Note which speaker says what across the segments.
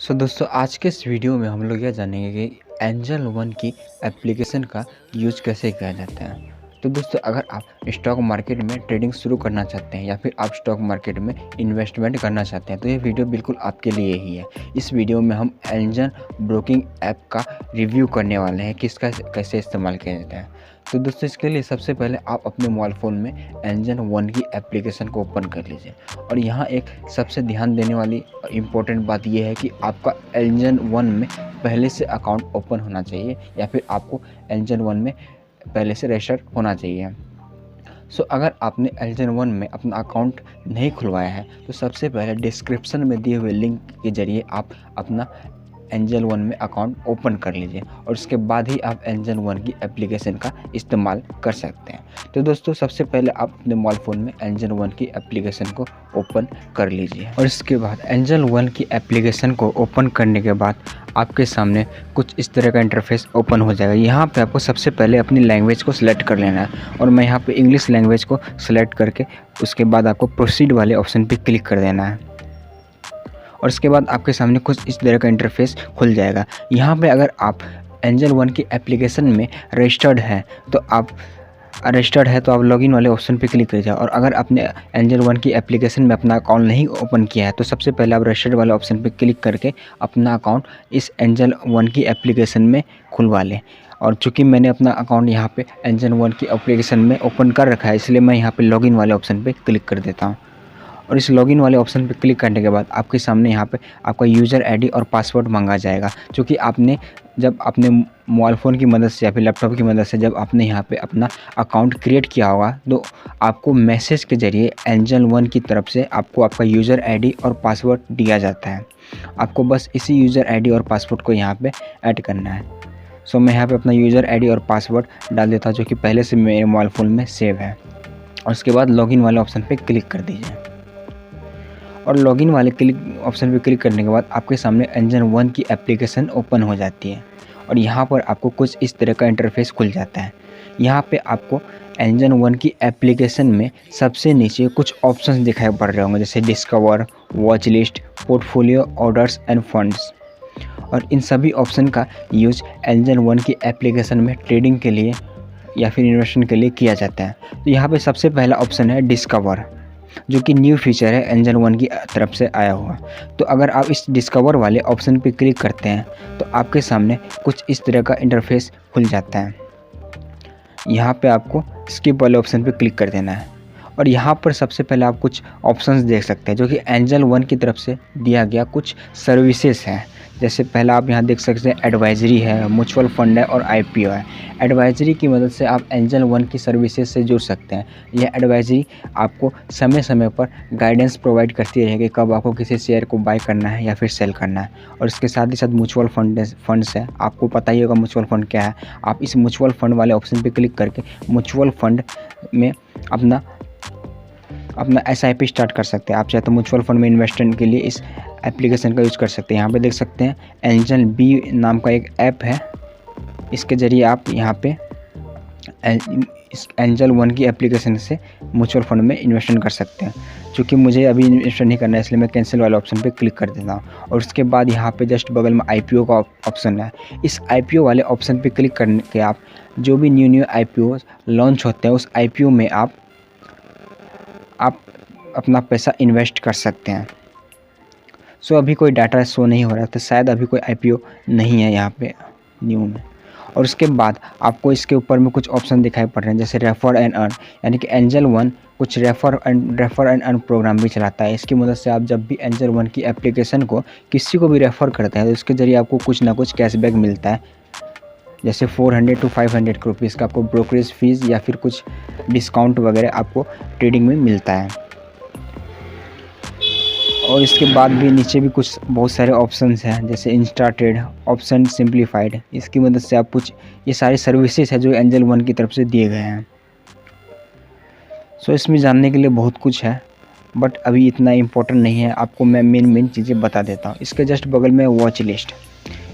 Speaker 1: दोस्तों आज के इस वीडियो में हम लोग यह जानेंगे कि एंजल वन की एप्लीकेशन का यूज कैसे किया जाता है। तो दोस्तों अगर आप स्टॉक मार्केट में ट्रेडिंग शुरू करना चाहते हैं या फिर आप स्टॉक मार्केट में इन्वेस्टमेंट करना चाहते हैं तो ये वीडियो बिल्कुल आपके लिए ही है। इस वीडियो में हम एंजल ब्रोकिंग ऐप का रिव्यू करने वाले हैं कि इसका कैसे इस्तेमाल किया जाता है। तो दोस्तों इसके लिए सबसे पहले आप अपने मोबाइल फ़ोन में एंजल वन की एप्लीकेशन को ओपन कर लीजिए और यहाँ एक सबसे ध्यान देने वाली इम्पोर्टेंट बात यह है कि आपका एंजल वन में पहले से अकाउंट ओपन होना चाहिए या फिर आपको एंजल वन में पहले से रजिस्टर होना चाहिए। अगर आपने एंजल वन में अपना अकाउंट नहीं खुलवाया है तो सबसे पहले डिस्क्रिप्शन में दिए हुए लिंक के ज़रिए आप अपना एंजल वन में अकाउंट ओपन कर लीजिए और उसके बाद ही आप एंजल वन की एप्लीकेशन का इस्तेमाल कर सकते हैं। तो दोस्तों सबसे पहले आप अपने मोबाइल फ़ोन में एंजल वन की एप्लीकेशन को ओपन कर लीजिए और इसके बाद एंजल वन की एप्लीकेशन को ओपन करने के बाद आपके सामने कुछ इस तरह का इंटरफेस ओपन हो जाएगा। यहाँ पे आपको सबसे पहले अपनी लैंग्वेज को सिलेक्ट कर लेना है और मैं यहाँ पे इंग्लिश लैंग्वेज को सिलेक्ट करके उसके बाद आपको प्रोसीड वाले ऑप्शन पे क्लिक कर देना है और उसके बाद आपके सामने कुछ इस तरह का इंटरफेस खुल जाएगा। यहाँ पे अगर आप एंजल वन की एप्लीकेशन में रजिस्टर्ड हैं तो आप लॉगिन वाले ऑप्शन पे क्लिक कीजिए और अगर आपने एंजल वन की एप्लीकेशन में अपना अकाउंट नहीं ओपन किया है तो सबसे पहले आप रजिस्टर्ड वाले ऑप्शन पे क्लिक करके अपना अकाउंट इस एंजल वन की एप्लीकेशन में खुलवा लें। और चूँकि मैंने अपना अकाउंट यहाँ पे एंजल वन की एप्लीकेशन में ओपन कर रखा है इसलिए मैं यहाँ पे लॉगिन वाले ऑप्शन पे क्लिक कर देता हूँ और इस लॉगिन वाले ऑप्शन पे क्लिक करने के बाद आपके सामने यहाँ पे आपका यूज़र आईडी और पासवर्ड मांगा जाएगा। क्योंकि आपने जब अपने मोबाइल फ़ोन की मदद से या फिर लैपटॉप की मदद से जब आपने यहाँ पे अपना अकाउंट क्रिएट किया होगा तो आपको मैसेज के ज़रिए एंजल वन की तरफ से आपको आपका यूज़र आईडी और पासवर्ड दिया जाता है। आपको बस इसी यूज़र आईडी और पासवर्ड को यहाँ पर ऐड करना है। मैं यहाँ पर अपना यूज़र आई और पासवर्ड डाल देता हूँ जो कि पहले से मेरे मोबाइल फ़ोन में सेव है और उसके बाद लॉगिन वाले ऑप्शन पर क्लिक कर दीजिए और लॉगिन वाले ऑप्शन पे क्लिक करने के बाद आपके सामने एंजल वन की एप्लीकेशन ओपन हो जाती है और यहाँ पर आपको कुछ इस तरह का इंटरफेस खुल जाता है। यहाँ पे आपको एंजल वन की एप्लीकेशन में सबसे नीचे कुछ ऑप्शंस दिखाई पड़ रहे होंगे जैसे discover, watch list, portfolio, orders end funds. और इन सभी ऑप्शन का यूज एंजल वन की एप्लीकेशन में ट्रेडिंग के लिए या फिर इन्वेस्टमेंट के लिए किया जाता है। तो यहाँ पर सबसे पहला ऑप्शन है डिस्कवर जो कि न्यू फीचर है एंजल वन की तरफ से आया हुआ। तो अगर आप इस डिस्कवर वाले ऑप्शन पे क्लिक करते हैं तो आपके सामने कुछ इस तरह का इंटरफेस खुल जाता है। यहाँ पे आपको स्किप वाले ऑप्शन पे क्लिक कर देना है और यहाँ पर सबसे पहले आप कुछ ऑप्शंस देख सकते हैं जो कि एंजल वन की तरफ से दिया गया कुछ सर्विसेज हैं। जैसे पहला आप यहाँ देख सकते हैं एडवाइजरी है, म्यूचुअल फंड है और आईपीओ है। एडवाइजरी की मदद से आप एंजल वन की सर्विसेज से जुड़ सकते हैं। यह एडवाइजरी आपको समय समय पर गाइडेंस प्रोवाइड करती रहेगी कब आपको किसी शेयर को बाय करना है या फिर सेल करना है। और इसके साथ ही साथ म्यूचुअल फंड्स है, आपको पता ही होगा म्यूचुअल फंड क्या है। आप इस म्यूचुअल फंड वाले ऑप्शन पर क्लिक करके म्यूचुअल फंड में अपना SIP स्टार्ट कर सकते हैं। आप चाहे तो म्यूचुअल फंड में इन्वेस्टमेंट के लिए इस एप्लीकेशन का यूज़ कर सकते हैं। यहाँ पे देख सकते हैं एंजल बी नाम का एक ऐप है, इसके ज़रिए आप यहाँ पे इस एंजल वन की एप्लीकेशन से म्यूचुअल फंड में इन्वेस्टमेंट कर सकते हैं। क्योंकि मुझे अभी इन्वेस्ट नहीं करना है इसलिए मैं कैंसिल वाले ऑप्शन पे क्लिक कर देता हूँ और उसके बाद यहाँ पे जस्ट बगल में IPO का ऑप्शन है। इस IPO वाले ऑप्शन पे क्लिक करने के आप जो भी न्यू IPO लॉन्च होते हैं उस IPO में आप अपना पैसा इन्वेस्ट कर सकते हैं। अभी कोई डाटा शो नहीं हो रहा तो शायद अभी कोई IPO नहीं है यहाँ पे न्यू में। और उसके बाद आपको इसके ऊपर में कुछ ऑप्शन दिखाई पड़ रहे हैं जैसे रेफर एंड अर्न, यानी कि एंजल वन कुछ रेफर एंड अर्न प्रोग्राम भी चलाता है। इसकी मदद से आप जब भी एंजल वन की एप्लीकेशन को किसी को भी रेफ़र करते हैं तो उसके ज़रिए आपको कुछ ना कुछ कैशबैक मिलता है। जैसे 400 to 500 रुपीज़ का आपको ब्रोकरेज फीस या फिर कुछ डिस्काउंट वगैरह आपको ट्रेडिंग में मिलता है। और इसके बाद भी नीचे भी कुछ बहुत सारे ऑप्शंस हैं जैसे इंस्टा ट्रेड, ऑप्शन सिंप्लीफाइड। इसकी मदद से आप कुछ ये सारी सर्विसेज है जो एंजल वन की तरफ से दिए गए हैं। इसमें जानने के लिए बहुत कुछ है बट अभी इतना इम्पोर्टेंट नहीं है, आपको मैं मेन चीज़ें बता देता हूँ। इसके जस्ट बगल में वॉच लिस्ट,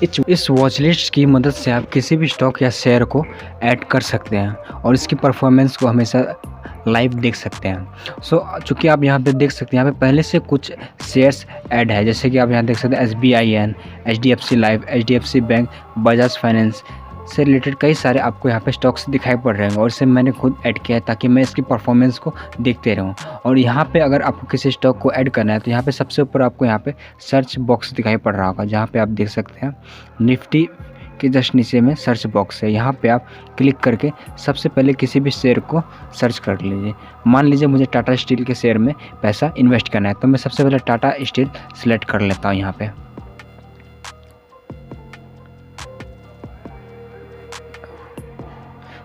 Speaker 1: इस वॉच लिस्ट की मदद से आप किसी भी स्टॉक या शेयर को ऐड कर सकते हैं और इसकी परफॉर्मेंस को हमेशा लाइव देख सकते हैं। सो चूँकि आप यहाँ पे देख सकते हैं, यहाँ पे पहले से कुछ शेयर्स ऐड है, जैसे कि आप यहाँ देख सकते हैं SBIN, HDFC life, HDFC bank, Bajaj finance से रिलेटेड कई सारे आपको यहाँ पे स्टॉक्स दिखाई पड़ रहे हैं, और इसे मैंने खुद ऐड किया है ताकि मैं इसकी परफॉर्मेंस को देखते रहूँ। और यहाँ पे अगर आपको किसी स्टॉक को ऐड करना है तो यहाँ पे सबसे ऊपर आपको यहाँ पे सर्च बॉक्स दिखाई पड़ रहा होगा, जहाँ पे आप देख सकते हैं निफ्टी के जस्ट नीचे में सर्च बॉक्स है। यहाँ पे आप क्लिक करके सबसे पहले किसी भी शेयर को सर्च कर लीजिए। मान लीजिए मुझे टाटा स्टील के शेयर में पैसा इन्वेस्ट करना है, तो मैं सबसे पहले टाटा स्टील सेलेक्ट कर लेता हूँ यहाँ पे।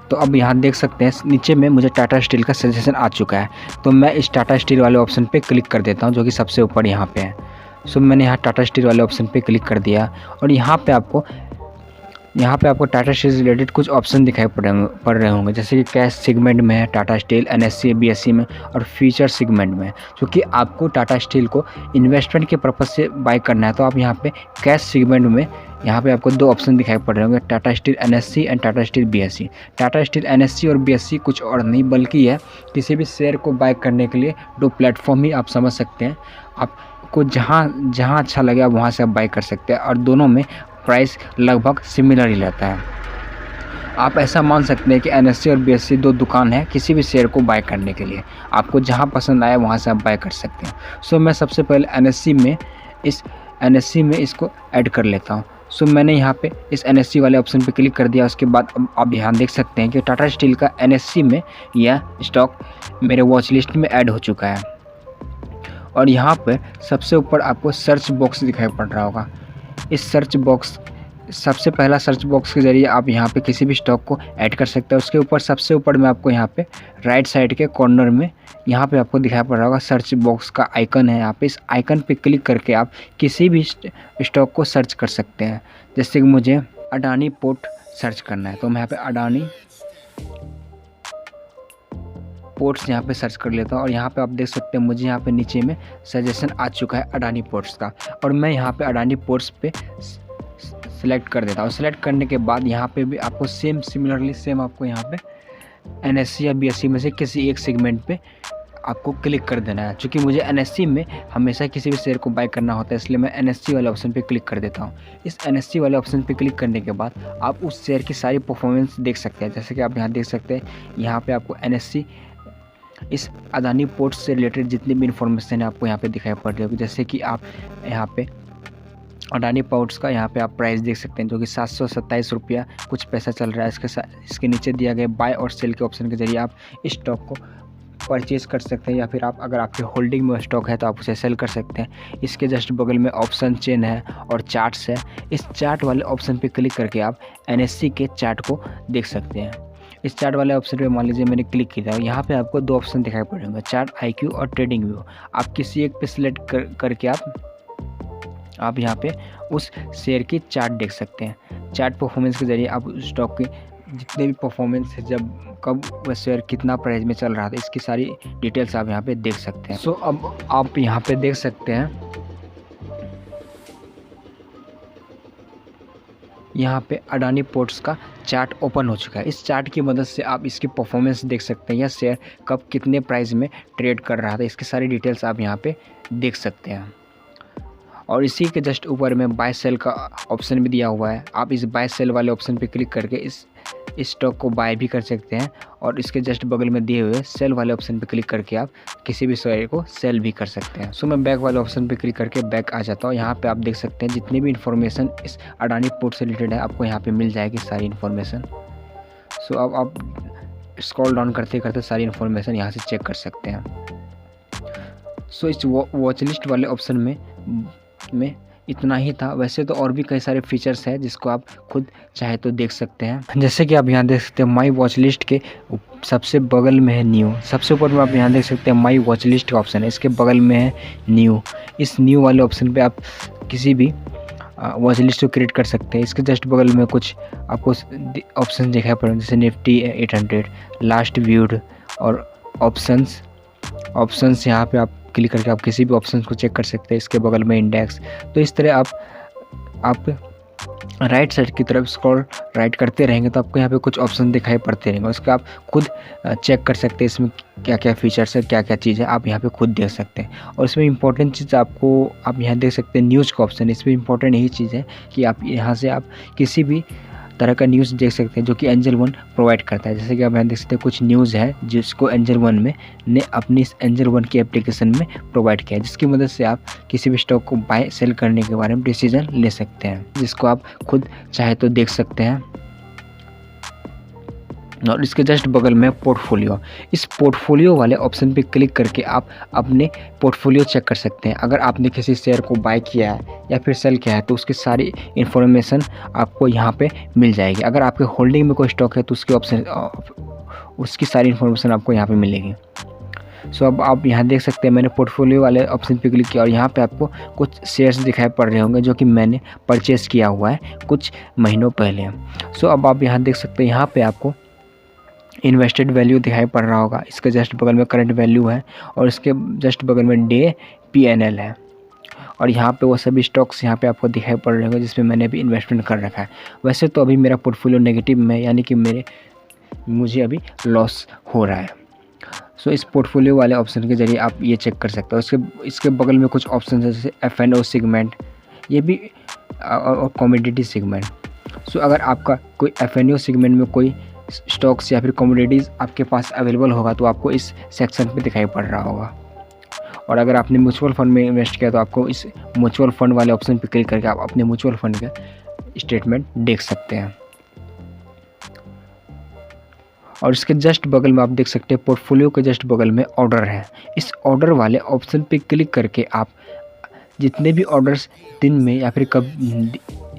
Speaker 1: तो अब यहाँ देख सकते हैं नीचे में मुझे टाटा स्टील का सजेशन आ चुका है, तो मैं इस टाटा स्टील वाले ऑप्शन पे क्लिक कर देता हूँ, जो कि सबसे ऊपर यहाँ पे है। सो मैंने यहाँ टाटा स्टील वाले ऑप्शन पे क्लिक कर दिया, और यहाँ पे आपको टाटा स्टील से रिलेटेड कुछ ऑप्शन दिखाई पड़ रहे होंगे, जैसे कि कैश सेगमेंट में है टाटा स्टील, NSE BSE में, और फ्यूचर सेगमेंट में। क्योंकि आपको टाटा स्टील को इन्वेस्टमेंट के पर्पज़ से बाय करना है, तो आप यहाँ पे कैश सेगमेंट में यहाँ पे आपको दो ऑप्शन दिखाई पड़ रहे होंगे, Tata steel NSE and Tata steel BSE। Tata steel NSE और BSE कुछ और नहीं बल्कि है किसी भी शेयर को बाय करने के लिए दो प्लेटफॉर्म ही आप समझ सकते हैं। आपको जहाँ अच्छा लगे आप वहाँ से आप बाय कर सकते हैं, और दोनों में प्राइस लगभग सिमिलर ही रहता है। आप ऐसा मान सकते हैं कि NSE और BSE दो दुकान है किसी भी शेयर को बाय करने के लिए, आपको जहां पसंद आए वहां से आप बाय कर सकते हैं। सो मैं सबसे पहले NSE में इसको ऐड कर लेता हूं। सो मैंने यहाँ पे इस NSE वाले ऑप्शन पे क्लिक कर दिया। उसके बाद अब आप यहाँ देख सकते हैं कि टाटा स्टील का NSE में यह स्टॉक मेरे वॉच लिस्ट में ऐड हो चुका है। और यहाँ पे सबसे ऊपर आपको सर्च बॉक्स दिखाई पड़ रहा होगा। इस सर्च बॉक्स सबसे पहला सर्च बॉक्स के ज़रिए आप यहाँ पे किसी भी स्टॉक को ऐड कर सकते हैं। उसके ऊपर सबसे ऊपर में आपको यहाँ पे राइट साइड के कॉर्नर में यहाँ पे आपको दिखाई पड़ रहा होगा सर्च बॉक्स का आइकन है। यहाँ पे इस आइकन पे क्लिक करके आप किसी भी स्टॉक को सर्च कर सकते हैं। जैसे कि मुझे अडानी पोर्ट सर्च करना है, तो मैं यहाँ पे अडानी पोर्ट्स यहाँ पे सर्च कर लेता हूँ, और यहाँ पे आप देख सकते हैं मुझे यहाँ पे नीचे में सजेशन आ चुका है अडानी पोर्ट्स का, और मैं यहाँ पे अडानी पोर्ट्स पे सिलेक्ट कर देता हूँ। सिलेक्ट करने के बाद यहाँ पे भी आपको सिमिलरली आपको यहाँ पे NSE या BSE में से किसी एक सेगमेंट पे आपको क्लिक कर देना है। चूँकि मुझे NSE में हमेशा किसी भी शेयर को बाय करना होता है, इसलिए मैं NSE वाले ऑप्शन पे क्लिक कर देता हूँ। इस NSE वाले ऑप्शन पे क्लिक करने के बाद आप उस शेयर की सारी परफॉर्मेंस देख सकते हैं। जैसे कि आप यहाँ देख सकते हैं, यहाँ पे आपको NSE इस अडानी पोर्ट्स से रिलेटेड जितनी भी इंफॉर्मेशन है आपको यहाँ पे दिखाई पड़ रही होगी। जैसे कि आप यहाँ पे अडानी पोर्ट्स का यहाँ पे आप प्राइस देख सकते हैं, जो कि 727 रुपया कुछ पैसा चल रहा है। इसके नीचे दिया गया बाय और सेल के ऑप्शन के जरिए आप इस स्टॉक को परचेज़ कर सकते हैं, या फिर आप अगर आपके होल्डिंग में स्टॉक है तो आप उसे सेल कर सकते हैं। इसके जस्ट बगल में ऑप्शन चेन है और चार्ट्स है। इस चार्ट वाले ऑप्शन पे क्लिक करके आप NSE के चार्ट को देख सकते हैं। इस चार्ट वाले ऑप्शन पे मान लीजिए मैंने क्लिक किया, यहाँ पे आपको दो ऑप्शन दिखाई पड़ेंगे, चार्ट IQ और ट्रेडिंग व्यू। आप किसी एक पे सिलेक्ट करके आप यहाँ पे उस शेयर की चार्ट देख सकते हैं। चार्ट परफॉर्मेंस के जरिए आप स्टॉक की जितने भी परफॉर्मेंस है, जब कब वह शेयर कितना प्राइस में चल रहा था, इसकी सारी डिटेल्स आप यहाँ पे देख सकते हैं। सो अब आप यहाँ पे देख सकते हैं, यहाँ पे अडानी पोर्ट्स का चार्ट ओपन हो चुका है। इस चार्ट की मदद से आप इसकी परफॉर्मेंस देख सकते हैं, यह शेयर कब कितने प्राइस में ट्रेड कर रहा था, इसकी सारी डिटेल्स आप यहाँ पे देख सकते हैं। और इसी के जस्ट ऊपर में बाय सेल का ऑप्शन भी दिया हुआ है। आप इस बाय सेल वाले ऑप्शन पे क्लिक करके इस स्टॉक को बाय भी कर सकते हैं, और इसके जस्ट बगल में दिए हुए सेल वाले ऑप्शन पे क्लिक करके आप किसी भी शेयर को सेल भी कर सकते हैं। सो मैं बैक वाले ऑप्शन पे क्लिक करके बैक आ जाता हूँ। यहाँ पे आप देख सकते हैं जितनी भी इन्फॉर्मेशन इस अडानी पोर्ट से रिलेटेड है आपको यहाँ पे मिल जाएगी सारी इन्फॉर्मेशन। सो अब आप स्क्रॉल डाउन करते करते सारी इन्फॉर्मेशन यहाँ से चेक कर सकते हैं। सो इस वॉच लिस्ट वाले ऑप्शन में इतना ही था। वैसे तो और भी कई सारे फीचर्स हैं जिसको आप खुद चाहे तो देख सकते हैं। जैसे कि आप यहाँ देख सकते हैं माई वॉच लिस्ट के सबसे बगल में है न्यू। सबसे ऊपर में आप यहाँ देख सकते हैं माई वॉच लिस्ट का ऑप्शन है, इसके बगल में है न्यू। इस न्यू वाले ऑप्शन पे आप किसी भी वॉच लिस्ट को क्रिएट कर सकते हैं। इसके जस्ट बगल में कुछ आपको ऑप्शन दिखाई पड़ेंगे, जैसे निफ्टी 800, लास्ट व्यूड और ऑप्शंस यहाँ पे आप क्लिक करके आप किसी भी ऑप्शन को चेक कर सकते हैं। इसके बगल में इंडेक्स। तो इस तरह आप राइट साइड की तरफ स्क्रॉल राइट करते रहेंगे तो आपको यहाँ पे कुछ ऑप्शन दिखाई पड़ते रहेंगे। उसका आप खुद चेक कर सकते हैं इसमें क्या क्या फीचर्स है, क्या क्या चीज़ है, आप यहाँ पे खुद देख सकते हैं। और इसमें इंपॉर्टेंट चीज़ आपको आप यहाँ देख सकते हैं न्यूज़ का ऑप्शन। इसमें इंपॉर्टेंट यही चीज़ है कि आप यहाँ से आप किसी भी तरह का न्यूज़ देख सकते हैं जो कि एंजल वन प्रोवाइड करता है। जैसे कि आप यहाँ देख सकते हैं कुछ न्यूज़ है जिसको एंजल वन में ने अपनी इस एंजल वन की एप्लीकेशन में प्रोवाइड किया है, जिसकी मदद से आप किसी भी स्टॉक को बाय सेल करने के बारे में डिसीजन ले सकते हैं, जिसको आप खुद चाहे तो देख सकते हैं। और इसके जस्ट बगल में पोर्टफोलियो, इस पोर्टफोलियो वाले ऑप्शन पे क्लिक करके आप अपने पोर्टफोलियो चेक कर सकते हैं। अगर आपने किसी शेयर को बाय किया है या फिर सेल किया है तो उसकी सारी इन्फॉर्मेशन आपको यहाँ पे मिल जाएगी। अगर आपके होल्डिंग में कोई स्टॉक है तो उसकी सारी इन्फॉर्मेशन आपको यहाँ पे मिलेगी। सो अब आप यहाँ देख सकते हैं मैंने पोर्टफोलियो वाले ऑप्शन पे क्लिक किया और यहाँ पे आपको कुछ शेयर्स दिखाई पड़ रहे होंगे जो कि मैंने परचेज़ किया हुआ है कुछ महीनों पहले। सो अब आप यहाँ देख सकते हैं यहाँ पे आपको इन्वेस्टेड वैल्यू दिखाई पड़ रहा होगा। इसके जस्ट बगल में करंट वैल्यू है और इसके जस्ट बगल में डे PNL है। और यहाँ पे वो सभी स्टॉक्स यहाँ पे आपको दिखाई पड़ रहे होंगे जिसमें मैंने अभी इन्वेस्टमेंट कर रखा है। वैसे तो अभी मेरा पोर्टफोलियो नेगेटिव में, यानी कि मुझे अभी लॉस हो रहा है। सो इस पोर्टफोलियो वाले ऑप्शन के ज़रिए आप ये चेक कर सकते हो। इसके बगल में कुछ ऑप्शन है जैसे F&O सेगमेंट, ये भी और कमोडिटी सेगमेंट। सो अगर आपका कोई F&O सेगमेंट में कोई स्टॉक्स या फिर कमोडिटीज़ आपके पास अवेलेबल होगा तो आपको इस सेक्शन पे दिखाई पड़ रहा होगा। और अगर आपने म्यूचुअल फंड में इन्वेस्ट किया तो आपको इस म्यूचुअल फंड वाले ऑप्शन पे क्लिक करके आप अपने म्यूचुअल फंड का स्टेटमेंट देख सकते हैं। और इसके जस्ट बगल में आप देख सकते हैं पोर्टफोलियो के जस्ट बगल में ऑर्डर है। इस ऑर्डर वाले ऑप्शन पे क्लिक करके आप जितने भी ऑर्डर्स दिन में या फिर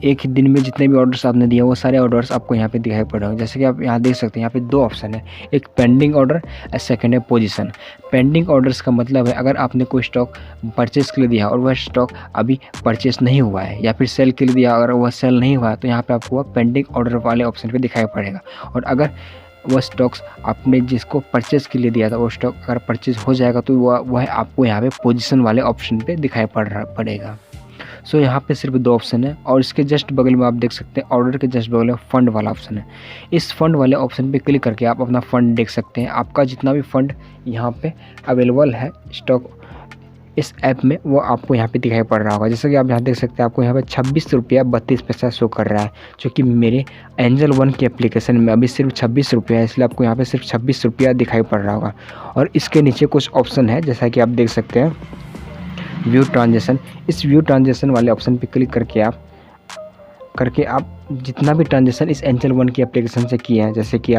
Speaker 1: एक ही दिन में जितने भी ऑर्डर्स आपने दिए वो सारे ऑर्डर्स आपको यहाँ पे दिखाई पड़ रहे हैं। जैसे कि आप यहाँ देख सकते हैं यहाँ पे दो ऑप्शन है, एक पेंडिंग ऑर्डर और सेकंड है पोजीशन। पेंडिंग ऑर्डर्स का मतलब है अगर आपने कोई स्टॉक परचेज़ के लिए दिया और वह स्टॉक अभी परचेज़ नहीं हुआ है या फिर सेल के लिए दिया अगर वह सेल नहीं हुआ है तो यहाँ पर आपको वह पेंडिंग ऑर्डर वाले ऑप्शन पर दिखाई पड़ेगा। और अगर वह स्टॉक्स आपने जिसको परचेज़ के लिए दिया था वो स्टॉक अगर परचेज़ हो जाएगा तो वह आपको यहाँ पे पोजीशन वाले ऑप्शन पे दिखाई पड़ेगा। सो यहाँ पे सिर्फ दो ऑप्शन है। और इसके जस्ट बगल में आप देख सकते हैं ऑर्डर के जस्ट बगल में फंड वाला ऑप्शन है। इस फंड वाले ऑप्शन पे क्लिक करके आप अपना फ़ंड देख सकते हैं। आपका जितना भी फ़ंड यहाँ पे अवेलेबल है स्टॉक इस ऐप में वो आपको यहाँ पे दिखाई पड़ रहा होगा। जैसे कि आप यहाँ देख सकते हैं आपको यहाँ पे 26 रुपया 32 पैसा शो कर रहा है, जो कि मेरे एंजल वन की एप्लीकेशन में अभी सिर्फ 26 रुपया है, इसलिए आपको यहाँ पे सिर्फ 26 रुपया दिखाई पड़ रहा होगा। और इसके नीचे कुछ ऑप्शन है जैसा कि आप देख सकते हैं व्यू ट्रांजेक्शन। इस व्यू ट्रांजेक्शन वाले ऑप्शन पे क्लिक करके आप जितना भी ट्रांजेक्शन इस एंजल वन की एप्लीकेशन से किए हैं, जैसे कि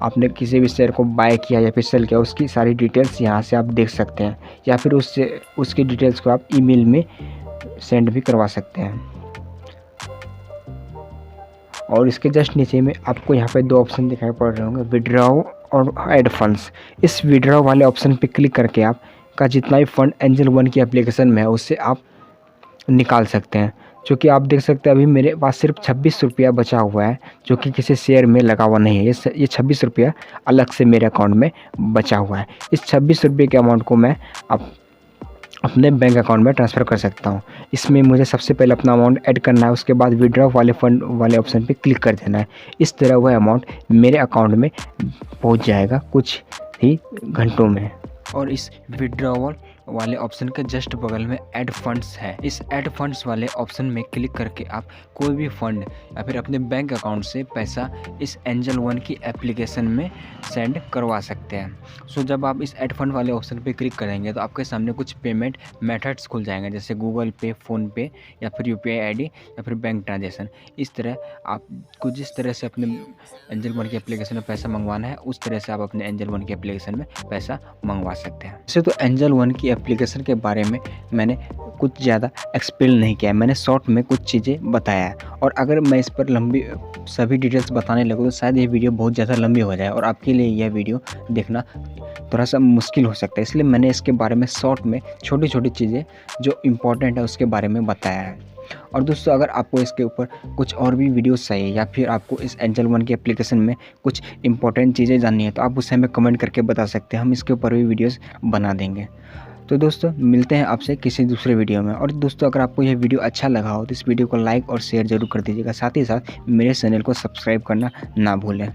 Speaker 1: आपने किसी भी शेयर को बाय किया या फिर सेल किया उसकी सारी डिटेल्स यहाँ से आप देख सकते हैं, या फिर उसकी डिटेल्स को आप ईमेल में सेंड भी करवा सकते हैं। और इसके जस्ट नीचे में आपको यहाँ पे दो ऑप्शन दिखाई पड़ रहे होंगे, विड्रॉ और ऐड फंड्स। इस विड्रॉ वाले ऑप्शन पे क्लिक करके आपका जितना भी फंड एंजल वन की एप्लीकेशन में है उससे आप निकाल सकते हैं। जो कि आप देख सकते हैं अभी मेरे पास सिर्फ 26 रुपया बचा हुआ है, जो कि किसी शेयर में लगा हुआ नहीं है। ये 26 रुपया अलग से मेरे अकाउंट में बचा हुआ है। इस 26 रुपये के अमाउंट को मैं अपने बैंक अकाउंट में ट्रांसफ़र कर सकता हूँ। इसमें मुझे सबसे पहले अपना अमाउंट ऐड करना है, उसके बाद विड्रॉ वाले फंड वाले ऑप्शन पे क्लिक कर देना है। इस तरह वह अमाउंट मेरे अकाउंट में पहुँच जाएगा कुछ ही घंटों में। और इस विड्रॉवल वाले ऑप्शन के जस्ट बगल में ऐड फंड्स है। इस ऐड फंड्स वाले ऑप्शन में क्लिक करके आप कोई भी फंड या फिर अपने बैंक अकाउंट से पैसा इस एंजल वन की एप्लीकेशन में सेंड करवा सकते हैं। सो जब आप इस ऐड फंड वाले ऑप्शन पे क्लिक करेंगे तो आपके सामने कुछ पेमेंट मेथड्स खुल जाएंगे, जैसे गूगल पे, फ़ोनपे या फिर UPI ID या फिर बैंक ट्रांजेक्शन। इस तरह आपको जिस तरह से अपने एंजल वन की एप्लीकेशन में पैसा मंगवाना है उस तरह से आप अपने एंजल वन की एप्लीकेशन में पैसा मंगवा सकते हैं। वैसे तो एंजल वन की एप्लीकेशन के बारे में मैंने कुछ ज़्यादा एक्सप्लेन नहीं किया है, मैंने शॉर्ट में कुछ चीज़ें बताया है। और अगर मैं इस पर लंबी सभी डिटेल्स बताने लगूँ तो शायद ये वीडियो बहुत ज़्यादा लंबी हो जाए और आपके लिए यह वीडियो देखना थोड़ा सा मुश्किल हो सकता है। इसलिए मैंने इसके बारे में शॉर्ट में छोटी छोटी चीज़ें जो इम्पोर्टेंट है उसके बारे में बताया है। और दोस्तों अगर आपको इसके ऊपर कुछ और भी वीडियोस चाहिए या फिर आपको इस एंजल वन की एप्लीकेशन में कुछ इंपॉर्टेंट चीज़ें जाननी है तो आप उसे हमें कमेंट करके बता सकते हैं, हम इसके ऊपर भी वीडियोस बना देंगे। तो दोस्तों मिलते हैं आपसे किसी दूसरे वीडियो में। और दोस्तों अगर आपको यह वीडियो अच्छा लगा हो तो इस वीडियो को लाइक और शेयर ज़रूर कर दीजिएगा। साथ ही साथ मेरे चैनल को सब्सक्राइब करना ना भूलें।